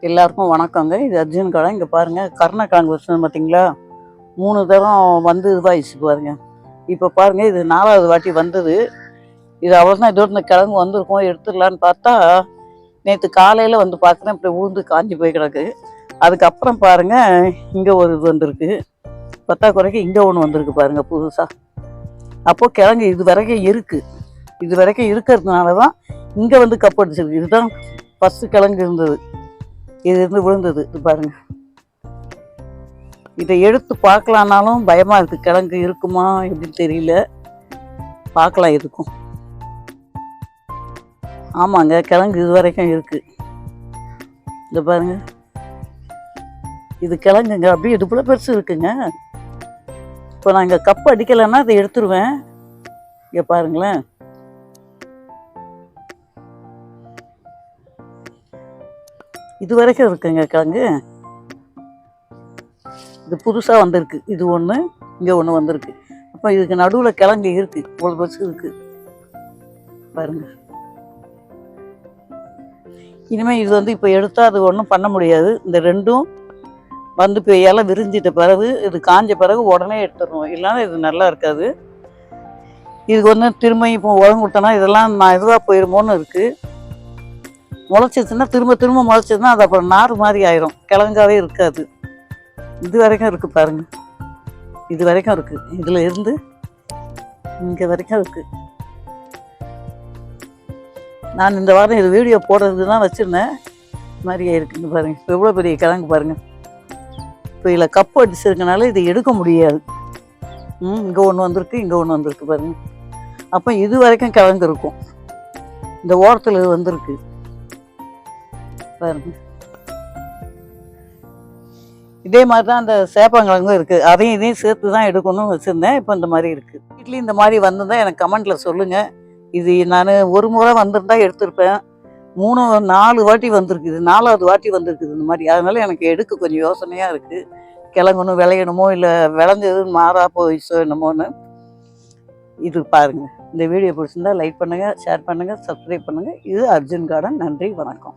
எல்லாருக்கும் வணக்கங்க. இது அர்ஜுன் கடை. இங்கே பாருங்கள், கருணக்கிழங்கு வச்சுருந்தோம் பார்த்தீங்களா, 3 தரம் வந்து இதுவாகிடுச்சு பாருங்கள். இப்போ பாருங்கள், இது 4வது வாட்டி வந்தது. இது அவ்வளோதான், இதோட இந்த கிழங்கு வந்திருக்கும், எடுத்துடலான்னு பார்த்தா நேற்று காலையில் வந்து பார்க்குறேன், இப்படி ஊந்து காஞ்சி போய் கிடக்கு. அதுக்கப்புறம் பாருங்கள், இங்கே ஒரு இது வந்திருக்கு, பத்தாக்குறைக்கு இங்கே ஒன்று வந்திருக்கு பாருங்கள் புதுசாக. அப்போது கிழங்கு இது வரைக்கும் இருக்குது, இது வரைக்கும் இருக்கிறதுனால தான் இங்கே வந்து கப்பு அடிச்சிருக்கு. இதுதான் ஃபஸ்ட்டு கிழங்கு இருந்தது, இது இருந்து விழுந்தது. இது பாருங்க, இதை எடுத்து பார்க்கலான்னாலும் பயமா இருக்கு. கிழங்கு இருக்குமா எப்படின்னு தெரியல, பார்க்கலாம். இருக்கும், ஆமாங்க, கிழங்கு இது வரைக்கும் இருக்கு. இந்த பாருங்க, இது கிழங்குங்க, அப்படியே இது போல பெருசு இருக்குங்க. இப்போ நான் இங்கே கப்பு அடிக்கலைன்னா இதை எடுத்துருவேன். இங்கே பாருங்களேன், இது வரைக்கும் இருக்குங்க கிழங்கு. இது புதுசாக வந்திருக்கு, இது ஒன்று, இங்கே ஒன்று வந்திருக்கு. அப்போ இதுக்கு நடுவில் கிழங்கு இருக்குது, இவ்வளோ பஸ் இருக்குது பாருங்க. இனிமேல் இது வந்து இப்போ எடுத்தால் அது ஒன்றும் பண்ண முடியாது. இந்த ரெண்டும் வந்து இப்போ இலை விரிஞ்சிட்ட பிறகு, இது காஞ்ச பிறகு உடனே எடுத்துடணும், இல்லைன்னா இது நல்லா இருக்காது. இதுக்கு வந்து திரும்ப இப்போ உரம் விட்டோன்னா இதெல்லாம் நான் இதுவாக போயிடுமோன்னு இருக்குது. முளைச்சிச்சுன்னா திரும்ப திரும்ப முளைச்சதுன்னா அது அப்புறம் நார் மாதிரி ஆயிரும், கிழங்காவே இருக்காது. இது வரைக்கும் இருக்குது பாருங்க, இது வரைக்கும் இருக்குது, இதில் இருந்து இங்கே வரைக்கும் இருக்குது. நான் இந்த வாரம் இது வீடியோ போடுறது தான் வச்சுருந்தேன், மாதிரியே இருக்குங்க பாருங்கள். இப்போ எவ்வளோ பெரிய கிழங்கு பாருங்கள். இப்போ இதில் கப்பு அடிச்சிருக்கனால இதை எடுக்க முடியாது. இங்கே ஒன்று வந்திருக்கு, இங்கே ஒன்று வந்திருக்கு பாருங்கள். அப்போ இது வரைக்கும் கிழங்கு இருக்கும், இந்த ஓரத்தில் இது வந்திருக்கு பாருங்க. இதே மாதிரி தான் அந்த சேப்பங்கிழங்கும் இருக்குது, அதையும் இதையும் சேர்த்து தான் எடுக்கணும்னு வச்சுருந்தேன். இப்போ இந்த மாதிரி இருக்குது. வீட்லேயும் இந்த மாதிரி வந்திருந்தால் எனக்கு கமெண்ட்டில் சொல்லுங்கள். இது நான் ஒரு முறை வந்திருந்தா எடுத்திருப்பேன், 3-4 வாட்டி வந்திருக்கு, இது 4வது வாட்டி வந்திருக்குது இந்த மாதிரி. அதனால எனக்கு எடுக்க கொஞ்சம் யோசனையாக இருக்குது, கிழங்குன்னு விளையணுமோ இல்லை விளைஞ்சதுன்னு மாறா போயிச்சோ என்னமோன்னு. இது பாருங்கள், இந்த வீடியோ பிடிச்சிருந்தா லைக் பண்ணுங்கள், ஷேர் பண்ணுங்கள், சப்ஸ்கிரைப் பண்ணுங்கள். இது அர்ஜுன் கார்டன். நன்றி, வணக்கம்.